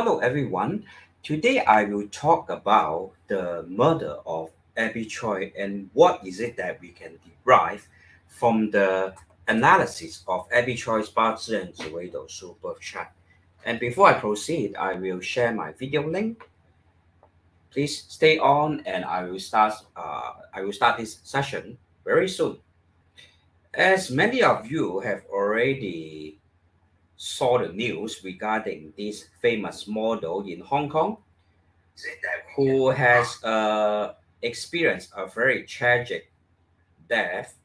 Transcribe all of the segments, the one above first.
Hello everyone. Today I will talk about the murder of Abby Choi and what is it that we can derive from the analysis of Abby Choi's Bazi and Zi Wei Dou Shu birth chart. And before I proceed, I will share my video link. Please stay on, and I will start this session very soon. As many of you have already saw the news regarding this famous model in Hong Kong who has experienced a very tragic death,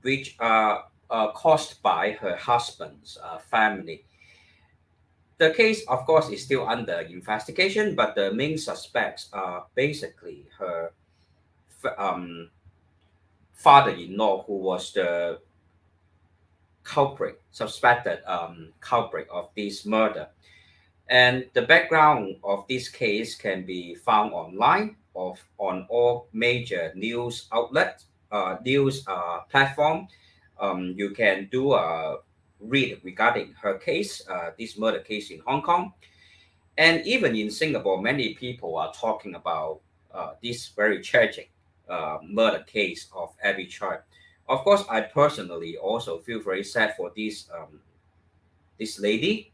which caused by her husband's family. The case, of course, is still under investigation, but the main suspects are basically her father-in-law, who was the suspected culprit of this murder. And the background of this case can be found online on all major news outlets, news platform. You can do a read regarding her case, this murder case in Hong Kong. And even in Singapore, many people are talking about this very tragic murder case of Abby Choi. Of course, I personally also feel very sad for this lady,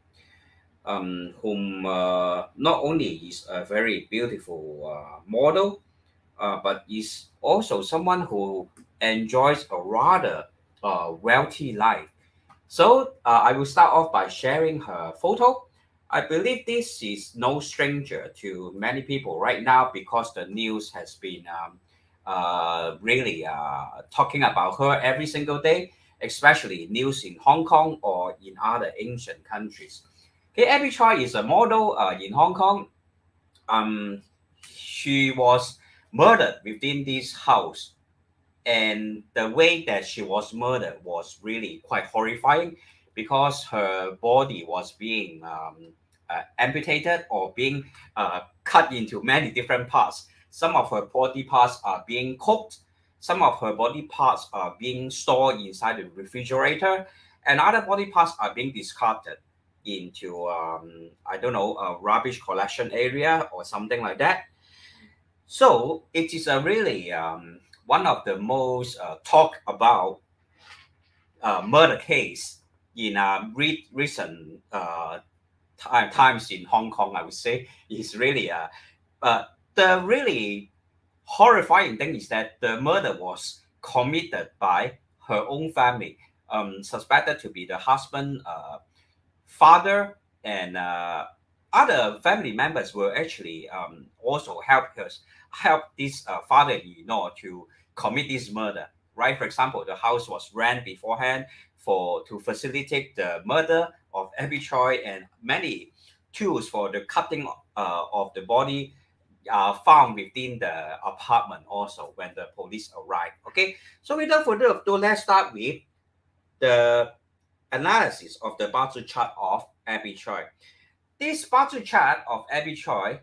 whom not only is a very beautiful model, but is also someone who enjoys a rather wealthy life. So I will start off by sharing her photo. I believe this is no stranger to many people right now because the news has been really talking about her every single day, especially news in Hong Kong or in other Asian countries. Okay, Abby Choi is a model in Hong Kong. She was murdered within this house, and the way that she was murdered was really quite horrifying because her body was being amputated or being cut into many different parts. Some of her body parts are being cooked. Some of her body parts are being stored inside the refrigerator, and other body parts are being discarded into I don't know, a rubbish collection area or something like that. So it is a really one of the most talked about murder case in recent times in Hong Kong. I would say is really the really horrifying thing is that the murder was committed by her own family, suspected to be the husband, father, and other family members will actually also help this father-in-law to commit this murder. Right? For example, the house was rent beforehand to facilitate the murder of Abby Choi, and many tools for the cutting of the body are found within the apartment also when the police arrived. Okay, so without further ado, let's start with the analysis of the Bazi chart of Abby Choi. This Bazi chart of Abby Choi,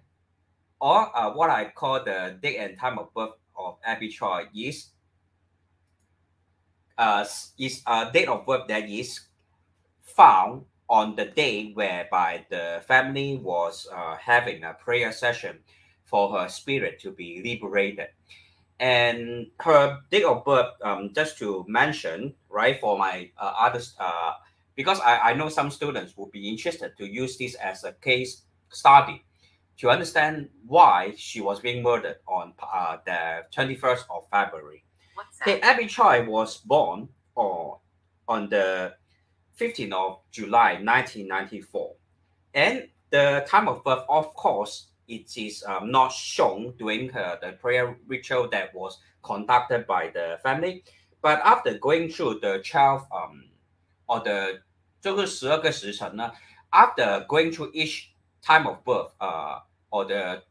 or what I call the date and time of birth of Abby Choi, is a date of birth that is found on the day whereby the family was having a prayer session for her spirit to be liberated. And her date of birth, just to mention, right, for my others, because I know some students will be interested to use this as a case study to understand why she was being murdered on the 21st of February. Okay, Abby Choi was born on the 15th of July 1994. And the time of birth, of course, it is not shown during the prayer ritual that was conducted by the family. But after going through the 12 or the 这个12个时辰呢, after going through each time of birth or the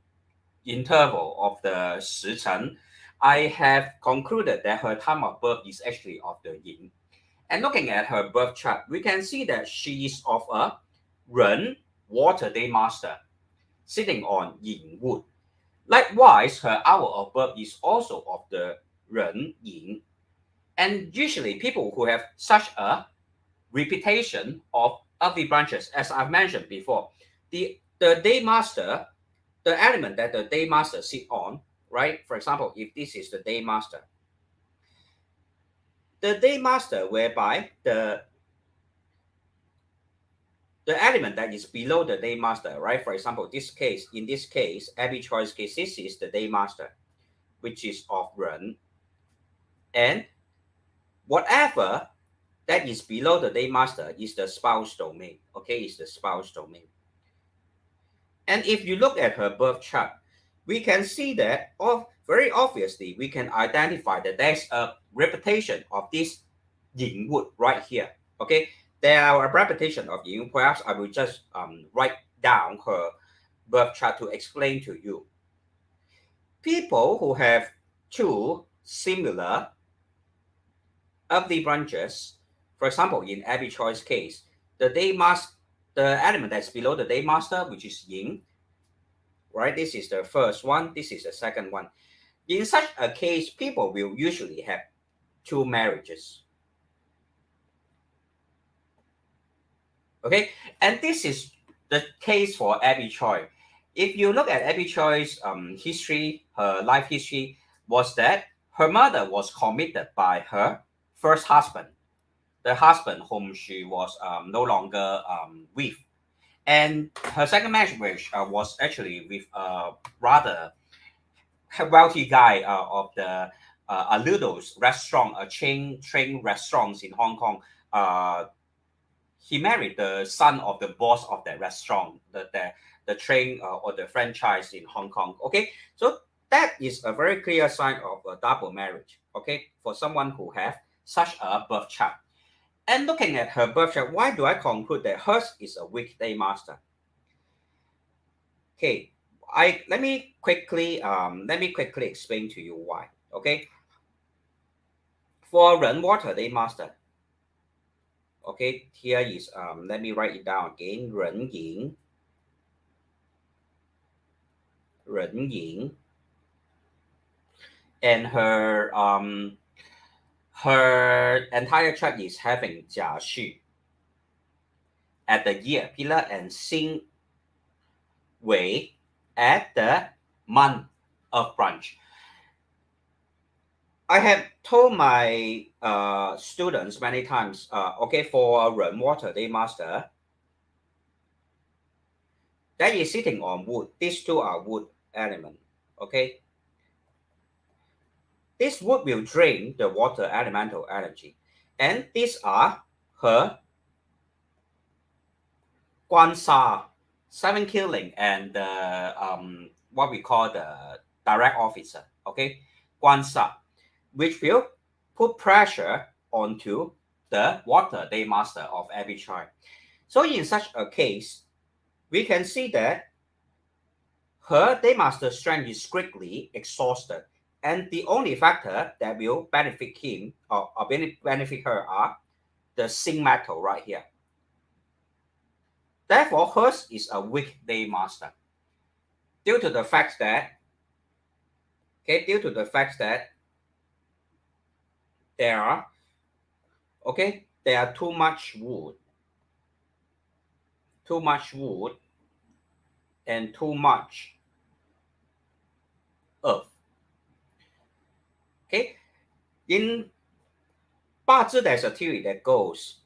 interval of the 时辰, I have concluded that her time of birth is actually of the yin. And looking at her birth chart, we can see that she is of a Ren water day master sitting on yin wood. Likewise, her hour of birth is also of the Ren yin. And usually people who have such a reputation of ugly branches, as I've mentioned before, the day master, the element that the day master sit on, right? For example, if this is the day master whereby the element that is below the day master, right? For example, in this case, Abby Choi's case, this is the day master, which is of Ren. And whatever that is below the day master is the spouse domain, okay? Is the spouse domain. And if you look at her birth chart, we can see that very obviously we can identify that there's a repetition of this yin wood right here, okay? There are a repetition of yin. Perhaps I will just write down her birth chart to explain to you. People who have two similar ugly branches, for example, in Abby Choi's case, the element that's below the day master, which is yin, right? This is the first one. This is the second one. In such a case, people will usually have two marriages. Okay, and this is the case for Abby Choi. If you look at Abby Choi's history, her life history was that her mother was committed by her first husband, the husband whom she was no longer with. And her second marriage was actually with a rather wealthy guy of the a Ludo's restaurant, a chain restaurants in Hong Kong. He married the son of the boss of that restaurant, the train or the franchise in Hong Kong. Okay, so that is a very clear sign of a double marriage. Okay, for someone who have such a birth chart. And looking at her birth chart, why do I conclude that hers is a weak day master? Okay, let me quickly explain to you why. Okay, for Ren Water day master. Okay, here is let me write it down again. Ren Yin, and her entire chart is having Jia Xu at the year pillar and Xin Wei at the month of branch. I have told my students many times, okay, for Ren Water day master, that is sitting on wood. These two are wood element, okay? This wood will drain the water elemental energy. And these are her Guansha, seven killing, and what we call the direct officer, okay? Guansha, which will put pressure onto the water day master of Abby Choi. So in such a case, we can see that her day master strength is quickly exhausted, and the only factor that will benefit him or benefit her are the zinc metal right here. Therefore, hers is a weak day master due to the fact that there are too much wood and too much earth. Okay, in Bazi there's a theory that goes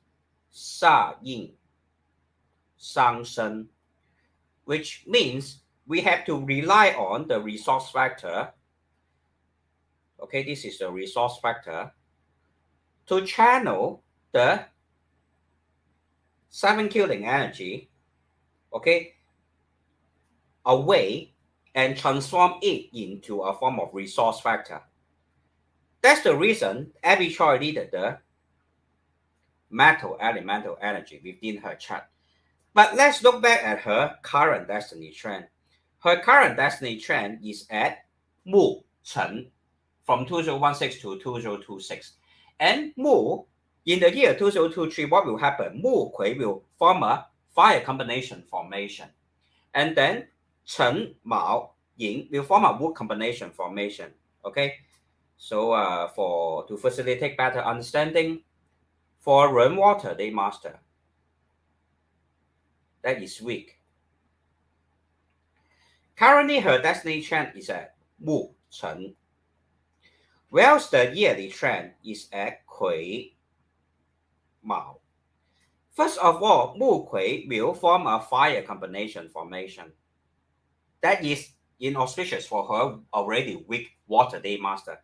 Sa Yin Sang Shen, which means we have to rely on the resource factor. Okay, this is the resource factor to channel the seven killing energy, okay, away and transform it into a form of resource factor. That's the reason Abby Choi needed the metal elemental energy within her chart. But let's look back at her current destiny trend. Her current destiny trend is at Mu Chen from 2016 to 2026. And Mu, in the year 2023, what will happen? Mu Kui will form a fire combination formation. And then Chen Mao Yin will form a wood combination formation. Okay, so to facilitate better understanding, for Ren Water day master, that is weak. Currently, her destiny trend is at Mu Chen, whilst the yearly trend is at Kui Mao. First of all, Mu Kui will form a fire combination formation. That is inauspicious for her already weak water day master.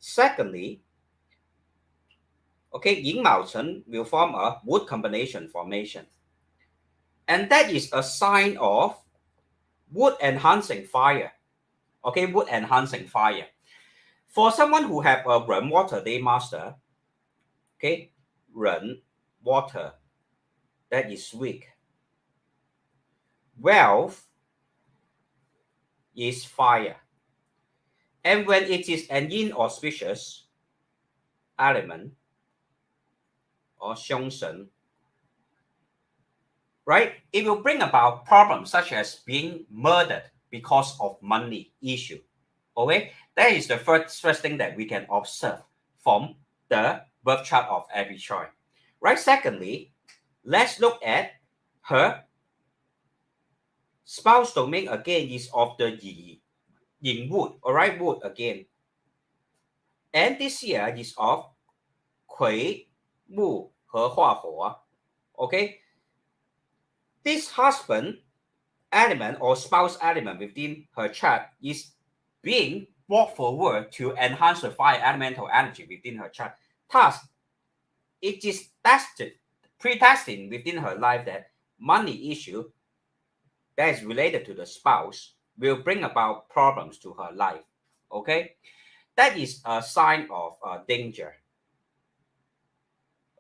Secondly, okay, Ying Mao Chen will form a wood combination formation. And that is a sign of wood enhancing fire. Okay, wood enhancing fire. For someone who have a Ren water day master, okay, Ren water, that is weak. Wealth is fire. And when it is an inauspicious element or xiong right, it will bring about problems such as being murdered because of money issue. Okay, that is the first thing that we can observe from the birth chart of Abby Choi. Right. Secondly, let's look at her spouse domain again is of the Yin wood. All right, wood again. And this year is of Kui Mu He Hua Hua. Okay. This husband element or spouse element within her chart is being brought forward to enhance the fire elemental energy within her chart. Thus, it is predestined within her life that money issue that is related to the spouse will bring about problems to her life. Okay, that is a sign of danger.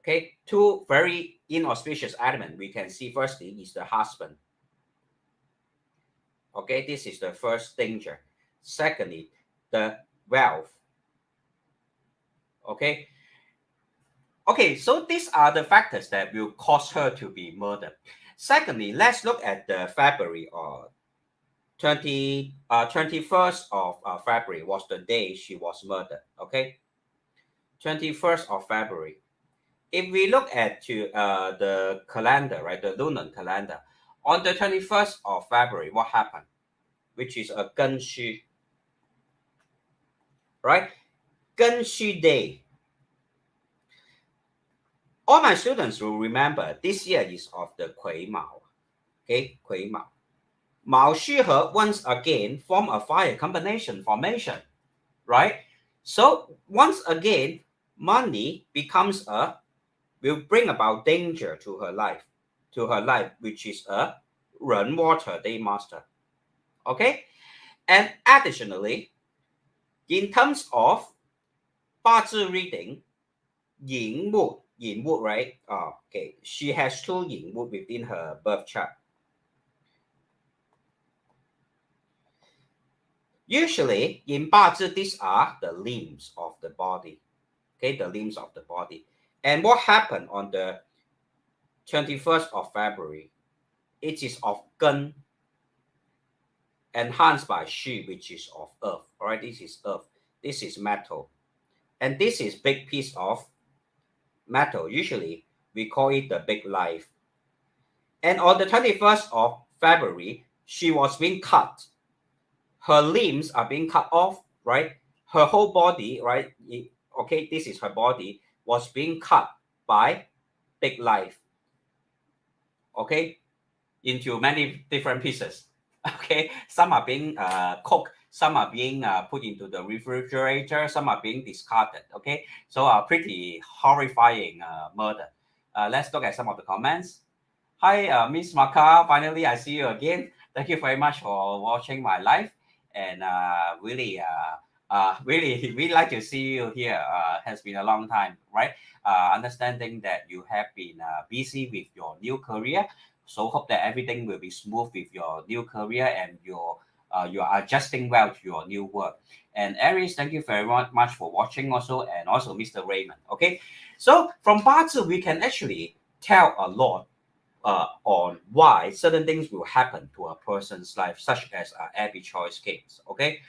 Okay, two very inauspicious elements we can see. Firstly is the husband. Okay, this is the first danger. Secondly, the wealth. Okay. Okay, so these are the factors that will cause her to be murdered. Secondly, let's look at the February or 21st of February was the day she was murdered. Okay, 21st of February. If we look at the calendar, right, the lunar calendar, on the 21st of February, what happened? Which is a Genshu, right? Genshu day. All my students will remember this year is of the Kui Mao. Okay, Kui Mao. Mao Shi He once again form a fire combination formation, right? So once again, money will bring about danger to her life, which is a Ren water day master. Okay, and additionally, in terms of Bazi reading, Yin Wood, right? Okay, she has two Yin Wood within her birth chart. Usually in Bazi, these are the limbs of the body. Okay, the limbs of the body. And what happened on the 21st of February? It is of Gen, enhanced by Shi, which is of earth. All right, this is earth. This is metal. And this is big piece of metal. Usually we call it the big life. And on the 21st of February, she was being cut. Her limbs are being cut off, right? Her whole body, right? Okay, this is her body, was being cut by big life. Okay, into many different pieces. Okay, some are being cooked, some are being put into the refrigerator, some are being discarded. Okay, so pretty horrifying murder. Let's look at some of the comments. Hi, Miss Maka. Finally, I see you again. Thank you very much for watching my live, and really, we like to see you here. Has been a long time, right? Understanding that you have been busy with your new career. So hope that everything will be smooth with your new career and you are adjusting well to your new work. And Aries, thank you very much for watching also, and also Mr. Raymond. Okay, so from Bazi, we can actually tell a lot on why certain things will happen to a person's life, such as Abby Choi's case. Okay,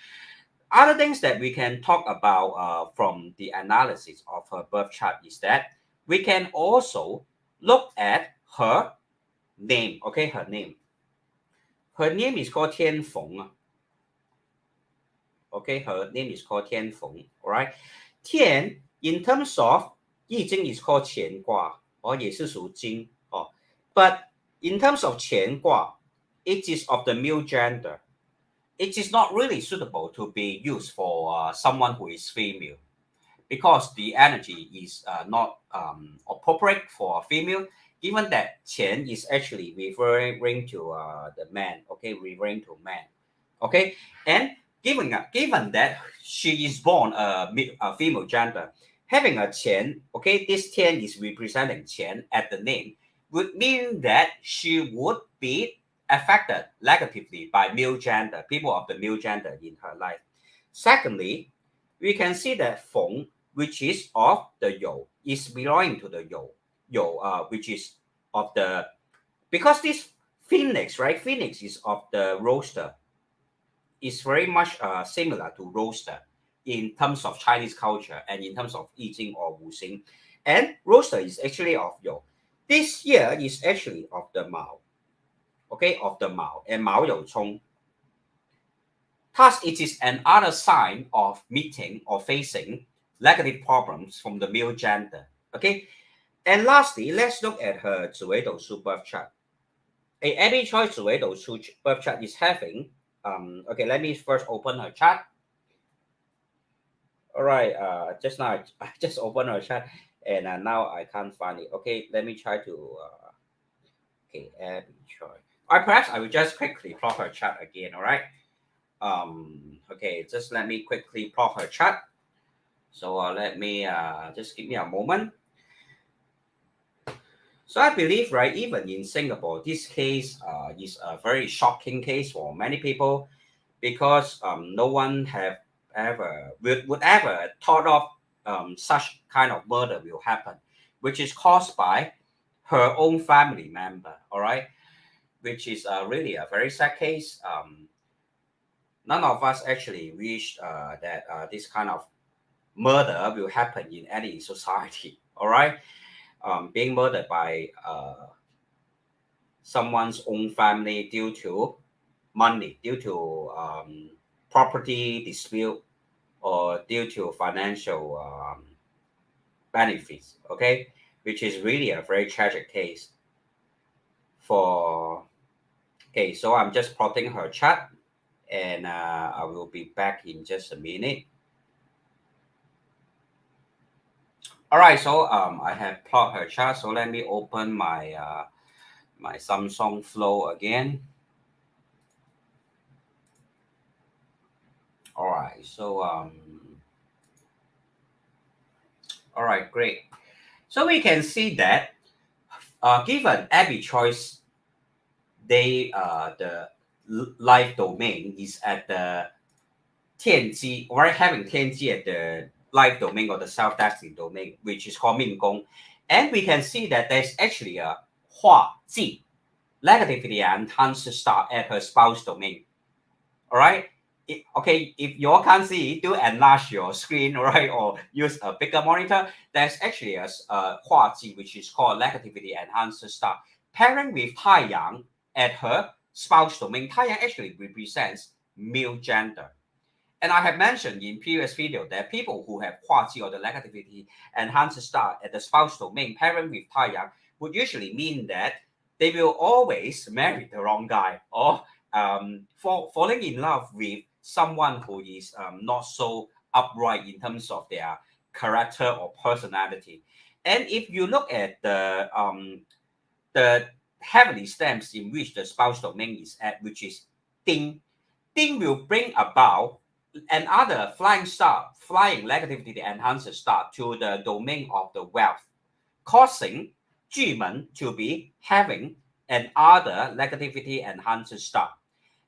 other things that we can talk about from the analysis of her birth chart is that we can also look at her name. Okay, her name is called Tian Feng. Okay, her name is called Tian Feng. All right, Tian in terms of 易经 is called 乾卦，也是属金But in terms of 乾卦, it is of the male gender. It is not really suitable to be used for someone who is female, because the energy is not appropriate for a female, given that Qian is actually referring to the man, okay, referring to man, okay, and given that she is born a female gender, having a Qian, okay, this Tian is representing Qian at the name, would mean that she would be affected negatively by male gender, people of the male gender in her life. Secondly, we can see that Feng, which is of the You, is belonging to the You, which is of the, because this phoenix, right? Phoenix is of the roaster, is very much similar to roaster in terms of Chinese culture and in terms of I Ching or Wu Xing. And roaster is actually of You. This year is actually of the Mao, okay, of the Mao, and Mao You Chong. Thus, it is another sign of meeting or facing negative problems from the male gender. Okay, and lastly, let's look at her Zi Wei Dou Shu birth chart. A Abby Choi Zi Wei Dou Shu birth chart is having okay, let me first open her chart. All right, just now I just opened her chart and now I can't find it. Okay, let me try to okay, Abby Choi. All right, perhaps I will just quickly plot her chart again. All right. Okay, just let me quickly plot her chart. So let me just give me a moment. So I believe, right, even in Singapore, this case is a very shocking case for many people, because no one have ever would ever thought of such kind of murder will happen, which is caused by her own family member. All right, which is really a very sad case. None of us actually wish that this kind of murder will happen in any society. All right, being murdered by someone's own family due to money, due to property dispute, or due to financial benefits. Okay, which is really a very tragic case. For okay, so I'm just plotting her chart, and I will be back in just a minute. All right, so I have plot her chart. So let me open my my Samsung Flow again. All right, so all right, great. So we can see that given Abby Choi's they the life domain is at the Tianji, or having Tianji at the life domain or the self-destiny domain, which is called Ming and we can see that there's actually a Hua Ji, negativity enhanced star at her spouse domain. All right. Okay, if you all can't see, do enlarge your screen, all right, or use a bigger monitor. There's actually a Hua Ji, which is called negativity enhanced star, pairing with Taiyang at her spouse domain. Taiyang actually represents male gender. And I have mentioned in previous video that people who have Hua Ji or the negativity enhanced star at the spouse domain pairing with Taiyang would usually mean that they will always marry the wrong guy, or falling in love with someone who is not so upright in terms of their character or personality. And if you look at the heavenly stamps in which the spouse domain is at, which is Ding, Ding will bring about another flying star, flying negativity enhancer star to the domain of the wealth, causing Jumen to be having another negativity enhancer star.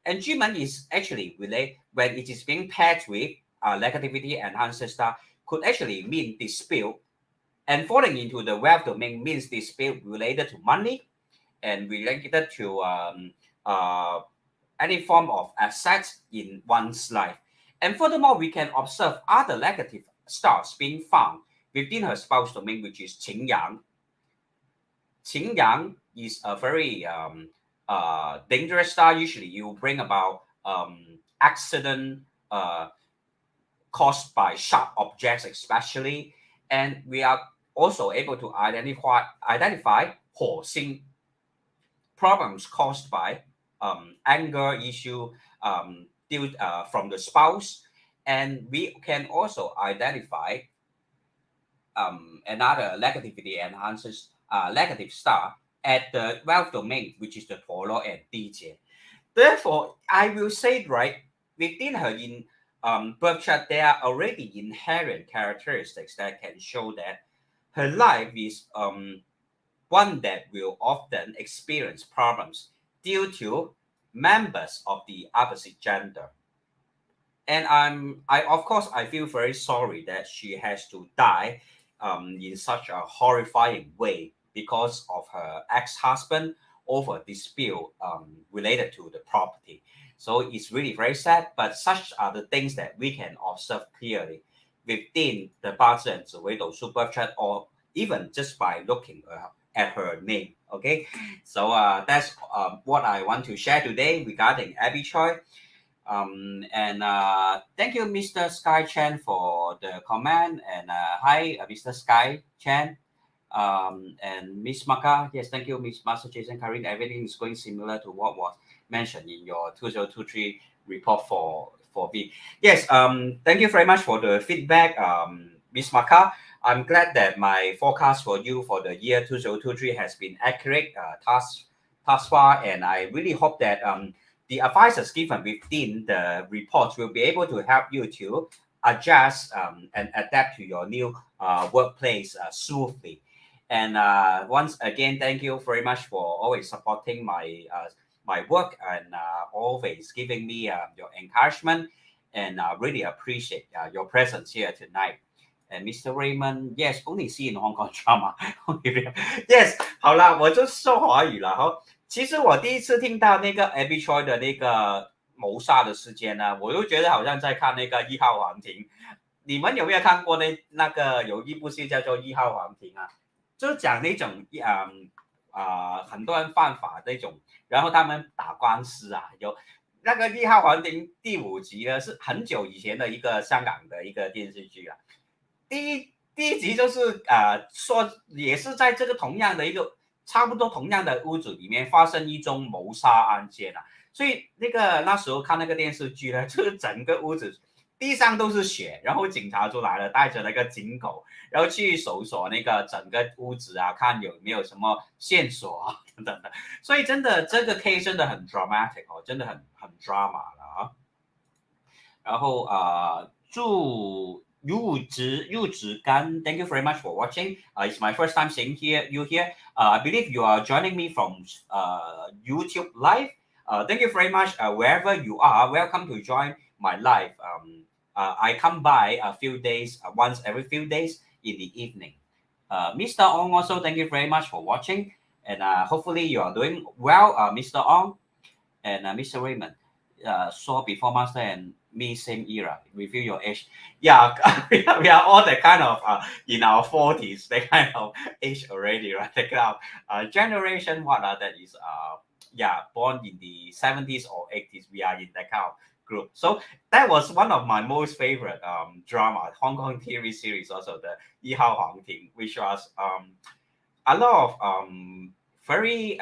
And Jumen is actually related, when it is being paired with negativity enhancer star, could actually mean dispute. And falling into the wealth domain means dispute related to money and related to any form of assets in one's life. And furthermore, we can observe other negative stars being found within her spouse domain, which is Qing Yang. Qing Yang is a very dangerous star. Usually, you bring about accident, caused by sharp objects especially, and we are also able to identify 火星 problems caused by anger issue due from the spouse, and we can also identify another negativity enhances negative star at the 12th domain, which is the 陀螺 and 地劫. Therefore, I will say, right, within her birth chart, there are already inherent characteristics that can show that her life is one that will often experience problems due to members of the opposite gender. And I feel very sorry that she has to die in such a horrifying way because of her ex-husband over dispute related to the property. So it's really very sad, but such are the things that we can observe clearly within the Bazi and Zi Wei Dou Shu birth chart, or even just by looking at her name. Okay, so that's what I want to share today regarding Abby Choi. Thank you, Mr. Sky Chen, for the comment. And hi, Mr. Sky Chen. And Miss Maka, yes, thank you, Miss Master Jason Karin. Everything is going similar to what was mentioned in your 2023 report for me. Yes, thank you very much for the feedback, Miss Maka. I'm glad that my forecast for you for the year 2023 has been accurate thus far, and I really hope that the advices given within the reports will be able to help you to adjust and adapt to your new workplace smoothly. And once again, thank you very much for always supporting my work and always giving me your encouragement. And I really appreciate your presence here tonight. And Mr. Raymond, yes, only see in Hong Kong drama. Yes, 好啦，我就说华语了哈。其实我第一次听到那个 Abby Choi 的那个谋杀的事件呢，我就觉得好像在看那个1号皇庭。你们有没有看过那个有一部戏叫做1号皇庭啊？就讲那种很多人犯法那种，然后他们打官司啊，有那个1号皇庭第5集呢，是很久以前的一个香港的一个电视剧啊。第一集就是说也是在这个同样的一个差不多同样的屋子里面发生一宗谋杀案件啊，所以那时候看那个电视剧呢，就是整个屋子地上都是血，然后警察就来了，带着那个警狗，然后去搜索那个整个屋子啊，看有没有什么线索啊等等的，所以真的这个 case 真的很 dramatic 哦，真的很 drama 了啊。然后祝入职干 ，Thank you very much for watching. It's my first time seeing you here. I believe you are joining me from YouTube live. Thank you very much. Wherever you are, welcome to join my live. I come by a few days, once every few days in the evening. Mr. Ong also, thank you very much for watching, and hopefully you are doing well, Mr. Ong and Mr. Raymond. Saw before master and me same era. Reveal your age. Yeah, we are all the kind of in our 40s, the kind of age already, right? The kind of generation what that is born in the 70s or 80s. We are in that kind of group. So that was one of my most favorite drama, Hong Kong TV series, also the 1号皇庭, which was a lot of very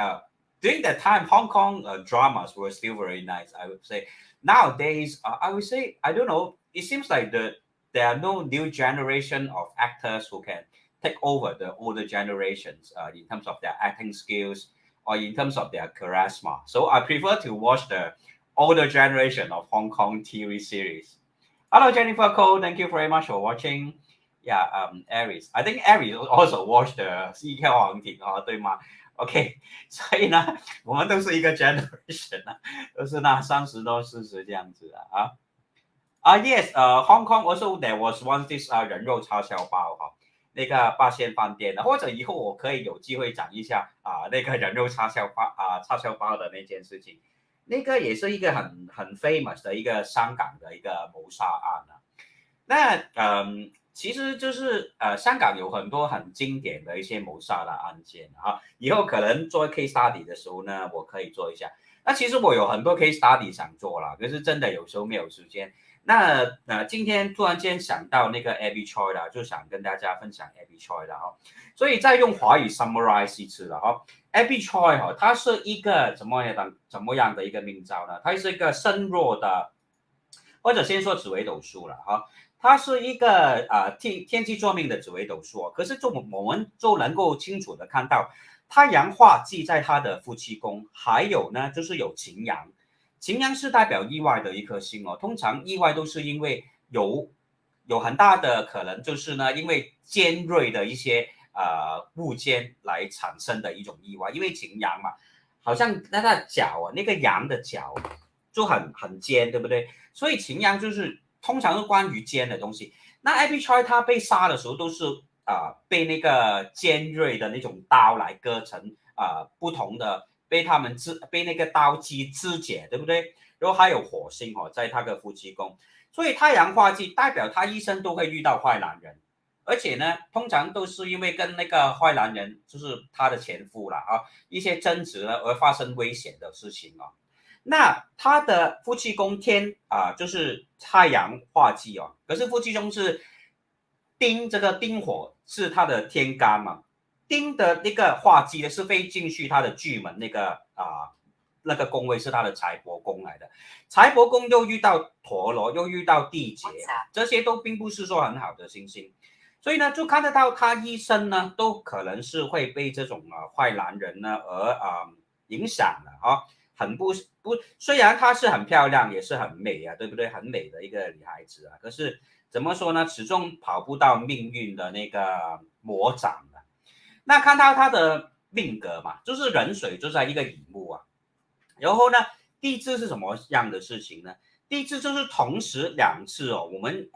during that time Hong Kong dramas were still very nice, I would say. Nowadays I would say, I don't know, it seems like there are no new generation of actors who can take over the older generations in terms of their acting skills or in terms of their charisma. So I prefer to watch the older generation of Hong Kong TV series. Hello, Jennifer Cole. Thank you very much for watching. Yeah, Aries. I think Aries also watched the 1号皇庭啊，对吗 ？OK， 所以呢，我们都是一个 generation 啊，都是那30多40这样子啊。Yes, Hong Kong also there was once this 人肉叉烧包哈，那个八仙饭店的，或者以后我可以有机会讲一下那个人肉叉烧包的那件事情。那个也是一个很 famous 的一个香港的一个谋杀案啊。那其实就是香港有很多很经典的一些谋杀的案件啊。以后可能做 case study 的时候呢，我可以做一下。那其实我有很多 case study 想做啦，可是真的有时候没有时间。那今天突然间想到那个 Abby Choi 了，就想跟大家分享 Abby Choi 了哈。所以再用华语 summarize 一次了哈。Abby Choi 哈，他是一个怎么样的一个命造呢？他是一个身弱的，或者先说紫微斗数了哈。它是一个天机坐命的紫微斗数，可是我们就能够清楚的看到，太阳化忌在他的夫妻宫，还有呢就是有擎羊。擎羊是代表意外的一颗星哦，通常意外都是因为有很大的可能就是呢，因为尖锐的一些物件来产生的一种意外，因为擎羊嘛，好像那个角那个羊的角就很尖，对不对？所以擎羊就是通常是关于尖的东西。那 Abby Choi 他被杀的时候都是被那个尖锐的那种刀来割成不同的。被那个刀击肢解，对不对？然后还有火星在他的夫妻宫，所以太阳化忌代表他一生都会遇到坏男人，而且呢，通常都是因为跟那个坏男人，就是他的前夫了一些争执呢而发生危险的事情那他的夫妻宫天就是太阳化忌可是夫妻宫是这个丁火是他的天干嘛。丁的那个化忌呢是飞进去他的巨门那个宫位是他的财帛宫来的，财帛宫又遇到陀螺，又遇到地劫，这些都并不是说很好的星星，所以呢就看得到他一生呢都可能是会被这种坏男人呢而影响的很不，虽然她是很漂亮，也是很美对不对？很美的一个女孩子可是怎么说呢？始终跑不到命运的那个魔掌那看到他的命格嘛，就是壬水就在一个乙木然后呢，地支是什么样的事情呢？地支就是同时两次我们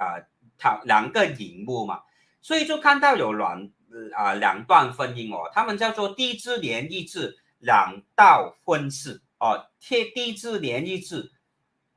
两个乙木嘛，所以就看到有两段婚姻他们叫做地支联谊制两道婚事地支联谊制。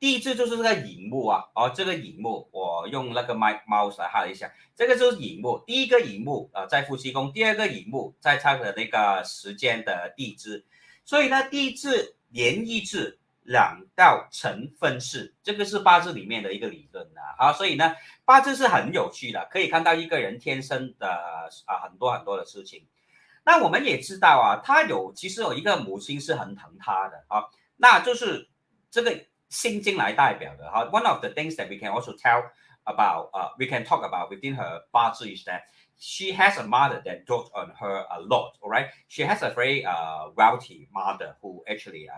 地支就是这个乙木这个乙木我用那个 mouse 来看一下，这个就是乙木，第一个乙木在夫妻宫，第二个乙木在他的那个时间的地支，所以呢地支联谊制两道成分式，这个是八字里面的一个理论所以呢八字是很有趣的，可以看到一个人天生的很多的事情。那我们也知道他其实有一个母亲是很疼他的那就是这个心经来代表的One of the things that we can also tell about, we can talk about within her 八字 is that she has a mother that dotes on her a lot, all right? She has a very wealthy mother who actually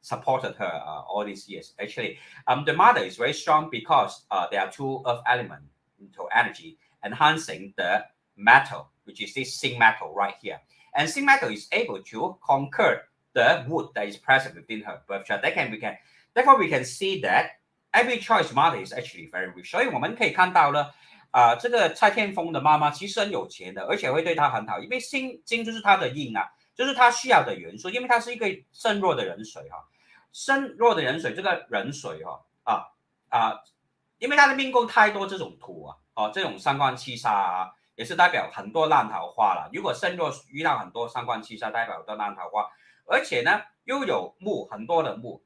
supported her all these years. Actually, the mother is very strong because there are two earth elements into energy enhancing the metal, which is this zinc metal right here. And zinc metal is able to conquer the wood that is present within her birth chart. Therefore, we can see that Abby Choi's mother is actually very rich. 所以我们可以看到呢，这个蔡天凤的妈妈其实很有钱的，而且会对她很好，因为金就是她的印就是她需要的元素，因为她是一个身弱的人水身弱的人水，这个人水因为她的命宫太多这种土这种三官七杀也是代表很多烂桃花了。如果身弱遇到很多三官七杀，代表很多烂桃花，而且呢又有木，很多的木。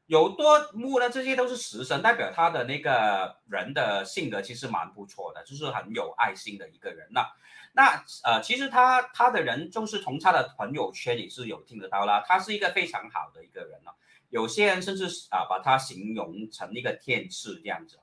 有多木呢，这些都是食神，代表他的那个人的性格其实蛮不错的，就是很有爱心的一个人那其实他的人就是从他的朋友圈也是有听得到啦，他是一个非常好的一个人有些人甚至把他形容成一个天使这样子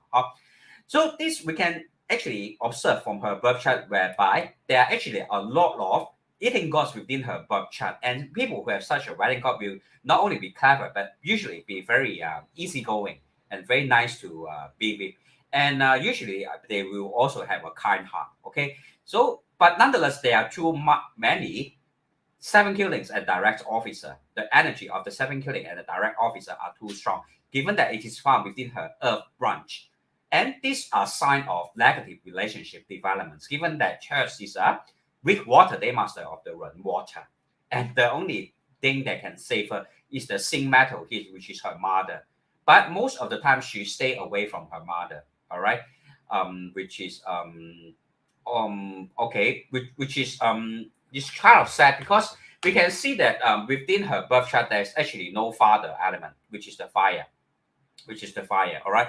So this we can actually observe from her birth chart, whereby there are actually a lot of eating gods within her birth chart, and people who have such a wedding god will not only be clever but usually be very easygoing and very nice to be with, and usually they will also have a kind heart. Okay, so but nonetheless there are too many seven killings and direct officer. The energy of the seven killing and the direct officer are too strong, given that it is found within her earth branch. And these are signs of negative relationship developments, given that Church is with water, they master of the water. And the only thing that can save her is the zinc metal, which is her mother. But most of the time, she stay away from her mother, all right? Which is, okay, which is kind of sad because we can see that within her birth chart, there's actually no father element, which is the fire. which is the fire. All right.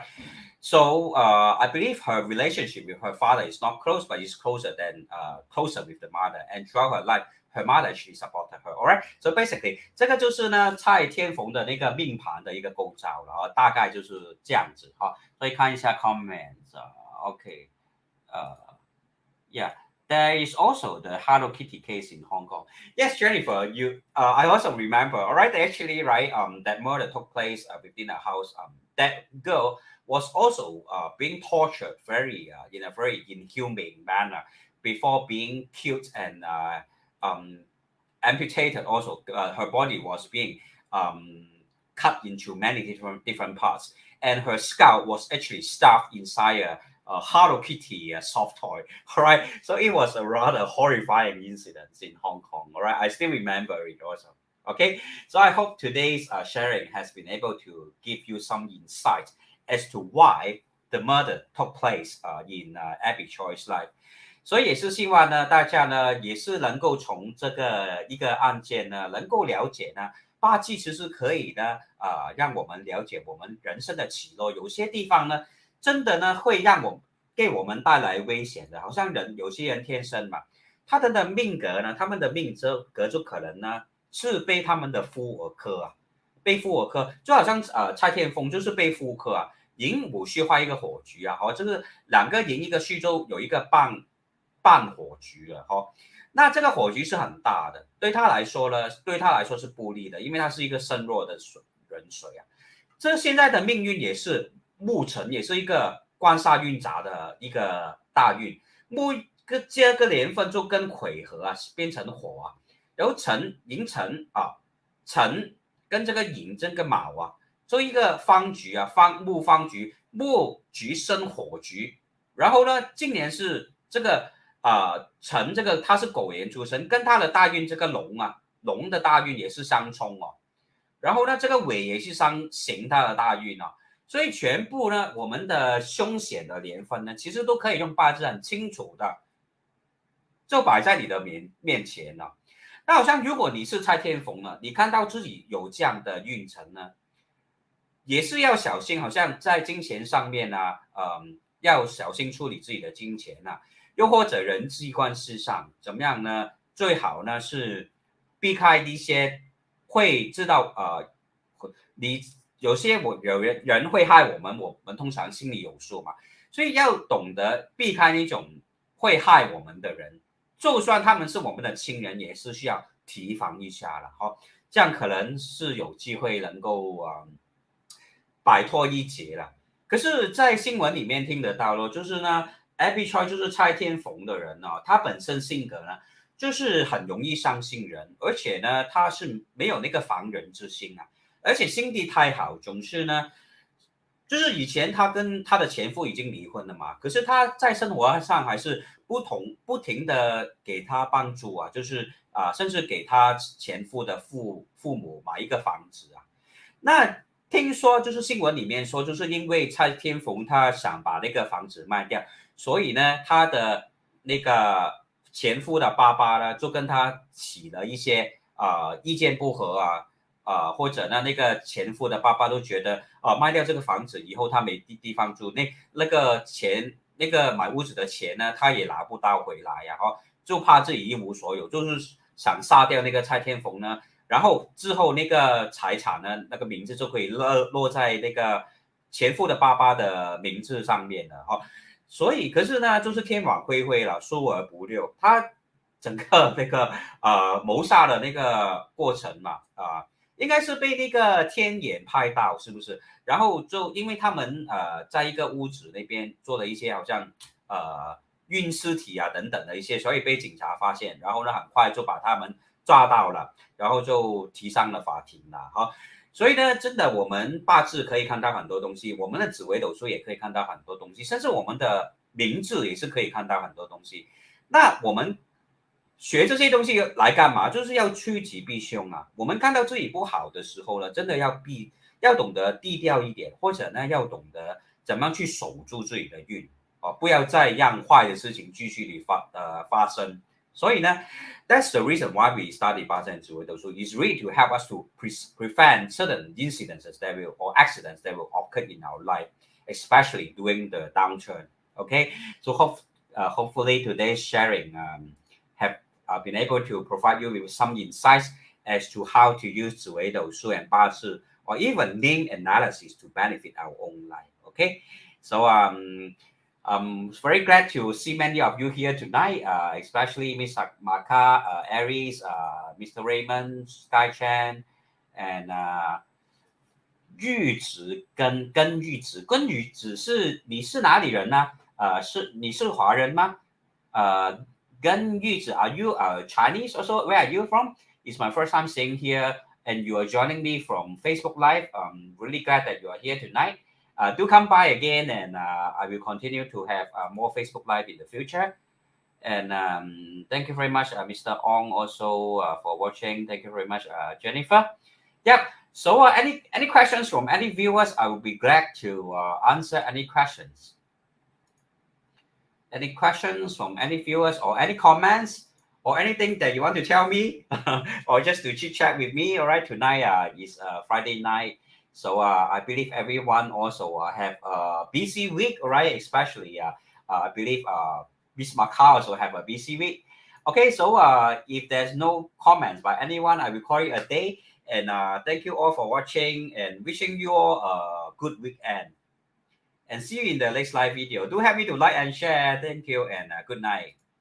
So I believe her relationship with her father is not close, but is closer with the mother. And throughout her life, her mother actually supported her. All right. So basically, 这个就是呢蔡天凤的那个命盘的一个构造了，大概就是这样子哈。所以看一下 comments 啊 ，OK， yeah. There is also the Hello Kitty case in Hong Kong. Yes, Jennifer, I also remember. All right, actually, right, that murder took place within a house. That girl was also being tortured in a very inhumane manner before being killed and amputated. Also, her body was being cut into many different parts, and her skull was actually stuffed inside a Hello Kitty soft toy. All right, so it was a rather horrifying incident in Hong Kong. All right, I still remember it also. Okay, so I hope today's sharing has been able to give you some insight as to why the murder took place in Abby Choi's life. 所以也是希望呢，大家呢也是能够从这个一个案件呢，能够了解呢，八字其实可以呢，让我们了解我们人生的起落，有些地方呢。真的呢，会给我们带来危险的，好像有些人天生嘛，他的命格呢，他们的命格就可能呢是被他们的夫而克啊，被夫而克，就好像蔡天凤就是被夫克啊，寅午戌化一个火局啊，就是两个寅一个戌就有一个半火局了那这个火局是很大的，对他来说是不利的，因为他是一个身弱的人水啊，这现在的命运也是。木辰也是一个官煞运杂的一个大运，这个年份就跟癸合啊，变成火啊，然后寅辰啊，辰跟这个寅这个卯啊，做一个方局啊，方局，木局生火局，然后呢，今年是这个辰这个他是狗年出生，跟他的大运这个龙的大运也是相冲哦，然后呢，这个尾也是相刑他的大运啊。所以全部呢，我们的凶险的年份呢，其实都可以用八字很清楚的，就摆在你的面前了。那好像如果你是蔡天凤呢，你看到自己有这样的运程呢，也是要小心，好像在金钱上面啊，要小心处理自己的金钱啊，又或者人际关系上怎么样呢？最好呢是避开一些会知道你。有些有人会害我们通常心里有数嘛，所以要懂得避开那种会害我们的人，就算他们是我们的亲人，也是需要提防一下了这样可能是有机会能够摆脱一劫了。可是，在新闻里面听得到咯，就是呢 ，Abby Choi 就是蔡天凤的人他本身性格呢，就是很容易相信人，而且呢，他是没有那个防人之心啊。而且心地太好，总是呢，就是以前他跟他的前夫已经离婚了嘛，可是他在生活上还是不停的给他帮助啊，就是甚至给他前夫的父母买一个房子啊。那听说就是新闻里面说，就是因为蔡天凤他想把那个房子卖掉，所以呢，他的那个前夫的爸爸呢，就跟他起了一些意见不合啊。或者呢，那个前夫的爸爸都觉得卖掉这个房子以后他没地方住，那个钱那个买屋子的钱呢，他也拿不到回来呀就怕自己一无所有，就是想杀掉那个蔡天凤呢，然后之后那个财产呢，那个名字就可以落在那个前夫的爸爸的名字上面了所以可是呢，就是天网恢恢了，疏而不漏，他整个那个谋杀的那个过程嘛应该是被那个天眼拍到，是不是？然后就因为他们在一个屋子那边做了一些好像运尸体啊等等的一些，所以被警察发现，然后呢很快就把他们抓到了，然后就提上了法庭了所以呢，真的我们八字可以看到很多东西，我们的紫微斗数也可以看到很多东西，甚至我们的名字也是可以看到很多东西。那我们学这些东西来干嘛？就是要趋吉避凶啊！我们看到自己不好的时候呢，真的要懂得低调一点，或者呢要懂得怎么样去守住自己的运不要再让坏的事情继续发生所以呢 that's the reason why we study Bazi and Zi Wei Dou Shu is really to help us to prevent certain incidences that will or accidents that will occur in our life, especially during the downturn. Okay, so hopefully today's sharing have been able to provide you with some insights as to how to use Zi Wei Dou Shu and Bazi or even name analysis to benefit our own life. Okay, so I'm very glad to see many of you here tonight, especially Mr. Maka, Aries, Mr. Raymond, Sky Chan, and 玉子跟玉子，跟玉子是你是哪里人呢？你是华人吗？跟玉子 are you Chinese also? Where are you from? It's my first time seeing here, and you are joining me from Facebook Live. I'm really glad that you are here tonight. Do come by again, and I will continue to have more Facebook Live in the future. And thank you very much, Mr. Ong, also for watching. Thank you very much, Jennifer. Yep. So any questions from any viewers? I will be glad to answer any questions. Any questions from any viewers or any comments or anything that you want to tell me or just to chit chat with me? All right, tonight is Friday night. So I believe everyone also have a busy week, all right? Especially I believe Miss Macau also have a busy week. Okay, so if there's no comments by anyone, I will call it a day. And thank you all for watching and wishing you all a good weekend. And see you in the next live video. Do help me to like and share. Thank you and good night.